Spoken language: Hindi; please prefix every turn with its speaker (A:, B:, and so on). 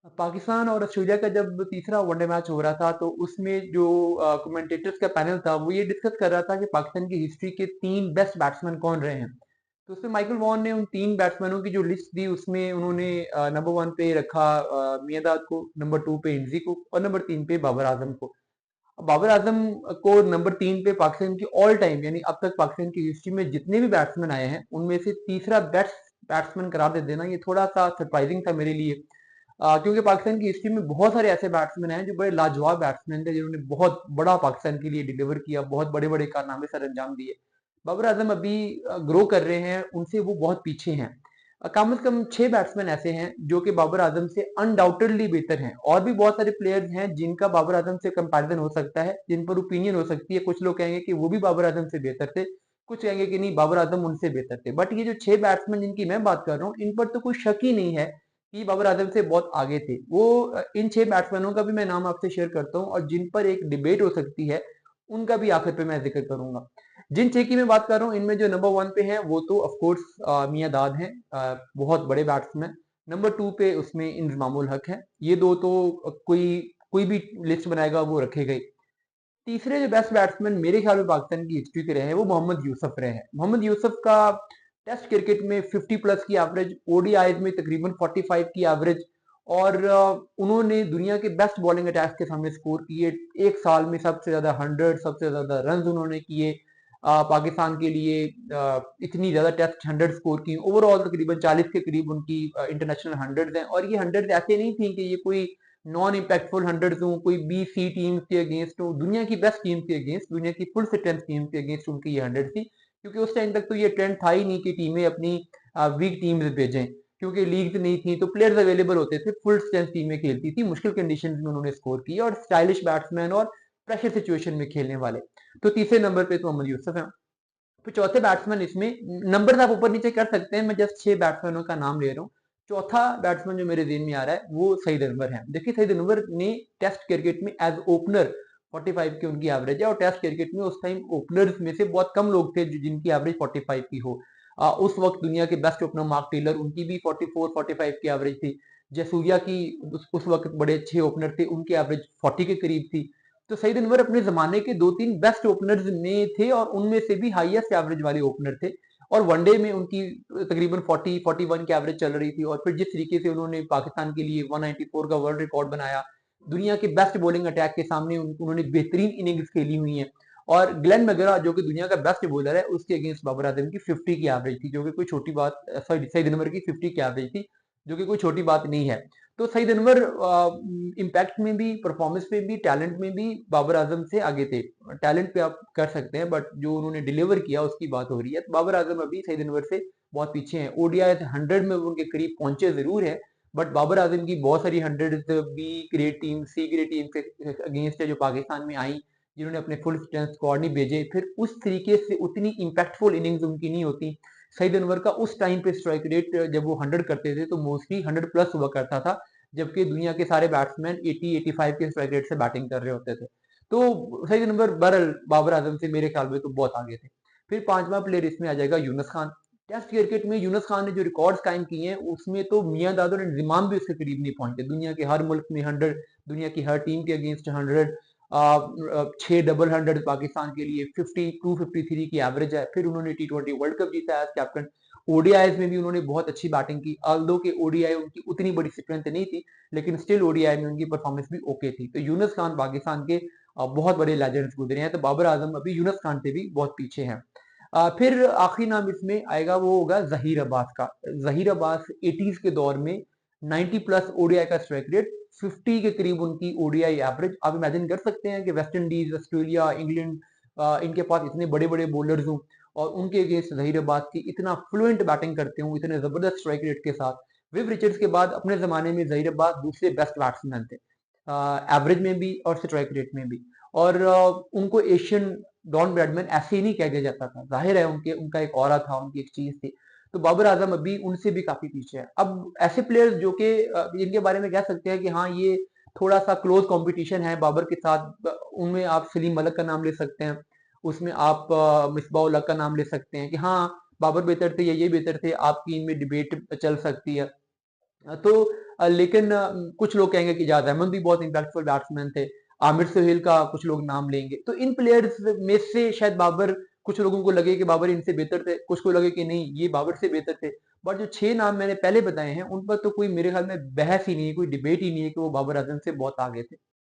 A: पाकिस्तान और ऑस्ट्रेलिया का जब तीसरा वनडे मैच हो रहा था तो उसमें जो कमेंटेटर्स का पैनल था वो ये डिस्कस कर रहा था कि पाकिस्तान की हिस्ट्री के 3 बेस्ट बैट्समैन कौन रहे हैं। तो उसमें माइकल वॉन ने उन 3 बैट्समैनों की जो लिस्ट दी उसमें उन्होंने नंबर 1 पे रखा मियाँदाद को, नंबर 2 पे इंजी को और नंबर 3 पे बाबर आजम को। बाबर आजम को नंबर 3 पे पाकिस्तान की ऑल टाइम यानी अब तक पाकिस्तान की हिस्ट्री में जितने भी बैट्समैन आए हैं उनमें से तीसरा बेस्ट बैट्समैन करार दे देना ये थोड़ा सा सरप्राइजिंग था मेरे लिए। क्योंकि पाकिस्तान की हिस्ट्री में बहुत सारे ऐसे बैट्समैन हैं जो बड़े लाजवाब बैट्समैन थे जिन्होंने बहुत बड़ा पाकिस्तान के लिए डिलीवर किया, बहुत बड़े बड़े कारनामे सर अंजाम दिए। बाबर आजम अभी ग्रो कर रहे हैं, उनसे वो बहुत पीछे हैं। कम से कम 6 बैट्समैन ऐसे हैं जो कि बाबर आजम से अनडाउटेडली बेहतर हैं। और भी बहुत सारे प्लेयर्स हैं जिनका बाबर आजम से कंपैरिजन हो सकता है, जिन पर ओपिनियन हो सकती है। कुछ लोग कहेंगे कि वो भी बाबर आजम से बेहतर थे, कुछ कहेंगे कि नहीं बाबर आजम उनसे बेहतर थे। बट ये जो 6 बैट्समैन जिनकी मैं बात कर रहा हूँ इन पर तो कोई शक ही नहीं है कि बाबर आजम से बहुत आगे थे वो। इन 6 बैट्समैनों का भी मैं नाम आपसे शेयर करता हूँ और जिन पर एक डिबेट हो सकती है उनका भी आखिर पे मैं जिक्र करूंगा। जिन 6 की मैं बात कर रहा हूँ इनमें जो नंबर 1 पे है वो तो ऑफ कोर्स मियां दाद हैं, बहुत बड़े बैट्समैन। नंबर 2 पे उसमें इंजमामुल हक है। ये दो तो कोई कोई भी लिस्ट बनाएगा वो रखेगा ही। तीसरे जो बेस्ट बैट्समैन मेरे ख्याल में पाकिस्तान की हिस्ट्री के रहे हैं वो मोहम्मद यूसुफ रहे हैं। मोहम्मद यूसुफ का टेस्ट क्रिकेट में 50 प्लस की एवरेज, ओडीआईज में तकरीबन 45 की एवरेज। और उन्होंने दुनिया के बेस्ट बॉलिंग अटैक्स के सामने स्कोर किए। एक साल में सबसे ज्यादा 100, सबसे ज्यादा रन उन्होंने किए पाकिस्तान के लिए। इतनी ज्यादा टेस्ट 100 स्कोर की, ओवरऑल तकरीबन 40 के करीब उनकी इंटरनेशनल 100 हैं। और ये 100 ऐसे नहीं थी कि ये कोई नॉन इम्पैक्टफुल 100 हो, कोई बी सी टीम के अगेंस्ट हो, दुनिया की बेस्ट टीम के अगेंस्ट, दुनिया की फुल स्ट्रेंथ टीम के अगेंस्ट उनकी ये 100 थी। क्योंकि उस टाइम तक तो ये ट्रेंड था ही नहीं कि टीमें अपनी वीक टीम्स भेजें, क्योंकि लीग्स नहीं थी तो प्लेयर्स अवेलेबल होते थे, फुल स्ट्रेंथ टीमें खेलती थी। मुश्किल कंडीशन में उन्होंने स्कोर किया और स्टाइलिश बैट्समैन और प्रेशर सिचुएशन में खेलने वाले। तो तीसरे नंबर पे तो मोहम्मद यूसुफ है। फिर चौथे बैट्समैन, इसमें नंबर आप ऊपर नीचे कर सकते हैं, मैं जस्ट 6 बैट्समैनों का नाम ले रहा हूँ। चौथा बैट्समैन जो मेरे ज़हन में आ रहा है वो सईद अनवर है। देखिए सईद अनवर ने टेस्ट क्रिकेट में एज ओपनर 45 की उनकी एवरेज है और टेस्ट क्रिकेट में उस टाइम ओपनर्स में से बहुत कम लोग थे जिनकी एवरेज 45 की हो। उस वक्त दुनिया के बेस्ट ओपनर मार्क टेलर, उनकी भी 44 45 की एवरेज थी। जयसूर्या की उस वक्त बड़े अच्छे ओपनर थे, उनकी एवरेज 40 के करीब थी। तो सईद अनवर अपने जमाने के 2-3 बेस्ट ओपनर्स में थे और उनमें से भी हाईएस्ट एवरेज वाले ओपनर थे। और वनडे में उनकी तकरीबन 40-41 की एवरेज चल रही थी। और फिर जिस तरीके से उन्होंने पाकिस्तान के लिए 194 का वर्ल्ड रिकॉर्ड बनाया, दुनिया के बेस्ट बॉलिंग अटैक के सामने उन्होंने बेहतरीन इनिंग्स खेली हुई हैं। और ग्लेन मैकग्रा जो कि दुनिया का बेस्ट बॉलर है उसके अगेंस्ट बाबर आजम की 50 की एवरेज थी, जो कि कोई छोटी बात, सॉरी सईद अनवर की 50 की एवरेज थी, जो कि कोई छोटी बात नहीं है। तो सईद अनवर इम्पैक्ट में भी, परफॉर्मेंस में भी, टैलेंट में भी बाबर आजम से आगे थे। टैलेंट पे आप कर सकते हैं बट जो उन्होंने डिलीवर किया उसकी बात हो रही है। तो बाबर आजम अभी सईद अनवर से बहुत पीछे हैं। ओडीआई 100 में उनके करीब पहुंचे जरूर है बट बाबर आजम की बहुत सारी 100 B grade team, C grade team के अगेंस्ट है जो पाकिस्तान में आई, जिन्होंने अपने फुल स्ट्रेंथ स्क्वाड नहीं भेजे। फिर उस तरीके से उतनी इम्पैक्टफुल इनिंग्स उनकी नहीं होती। सईद अनवर का उस टाइम पे स्ट्राइक रेट जब वो 100 करते थे तो मोस्टली 100 प्लस हुआ करता था, जबकि दुनिया के सारे बैट्समैन 80-85 के स्ट्राइक रेट से बैटिंग कर रहे होते थे। तो सही नंबर बहरहाल बाबर आजम से मेरे ख्याल में तो बहुत आगे थे। फिर पांचवा प्लेयर इसमें आ जाएगा यूनुस खान। टेस्ट क्रिकेट में यूनुस खान ने जो रिकॉर्ड्स कायम किए हैं उसमें तो मियां दादर और इंजमाम भी उसके करीब नहीं पहुंचे। दुनिया के हर मुल्क में 100, दुनिया की हर टीम के अगेंस्ट 100, 6 डबल 100 पाकिस्तान के लिए, 52-53 की एवरेज है। फिर उन्होंने टी20 वर्ल्ड कप जीता एज कैप्टन। ओडीआईज में भी उन्होंने बहुत अच्छी बैटिंग की, ऑल्दो के ओडीआई उनकी उतनी बड़ी स्ट्रेंथ नहीं थी लेकिन स्टिल ओडीआई में उनकी परफॉर्मेंस भी ओके थी। तो यूनुस खान पाकिस्तान के बहुत बड़े लेजेंड्स गुजरे हैं। तो बाबर आजम अभी यूनुस खान से भी बहुत पीछे हैं। फिर आखिरी नाम इसमें आएगा वो होगा जहीर अब्बास का। जहीर अब्बास 80s के दौर में 90 प्लस ओडीआई का स्ट्राइक रेट, 50 के करीब उनकी ओडीआई एवरेज। आप इमेजिन कर सकते हैं कि वेस्ट इंडीज, ऑस्ट्रेलिया, इंग्लैंड, इनके पास इतने बड़े बड़े बॉलर्स हों और उनके अगेंस्ट जहीर अब्बास की इतना फ्लुएंट बैटिंग करते हूँ इतने जबरदस्त स्ट्राइक रेट के साथ। विव रिचर्ड्स के बाद अपने जमाने में जहीर अब्बास दूसरे बेस्ट बैट्समैन थे, एवरेज में भी और स्ट्राइक रेट में भी। और उनको एशियन डॉन ब्रैडमैन ऐसे ही नहीं कह दिया जाता था, जाहिर है उनके उनका एक ऑरा था, उनकी एक चीज थी। तो बाबर आजम अभी उनसे भी काफी पीछे है। अब ऐसे प्लेयर्स जो कि इनके बारे में कह सकते हैं कि हाँ ये थोड़ा सा क्लोज कंपटीशन है बाबर के साथ, उनमें आप सलीम मलिक का नाम ले सकते हैं, उसमें आप मिसबाह उल हक का नाम ले सकते हैं कि हाँ बाबर बेहतर थे या ये बेहतर थे, आपकी इनमें डिबेट चल सकती है। लेकिन कुछ लोग कहेंगे कि इजाज अहमद भी बहुत इम्पैक्टफुल बैट्समैन थे। आमिर सुहेल का कुछ लोग नाम लेंगे। तो इन प्लेयर्स में से शायद बाबर, कुछ लोगों को लगे कि बाबर इनसे बेहतर थे, कुछ को लगे कि नहीं ये बाबर से बेहतर थे। बट जो 6 नाम मैंने पहले बताए हैं, उन पर तो कोई मेरे ख्याल में बहस ही नहीं है, कोई डिबेट ही नहीं है कि वो बाबर आज़म से बहुत आगे थे।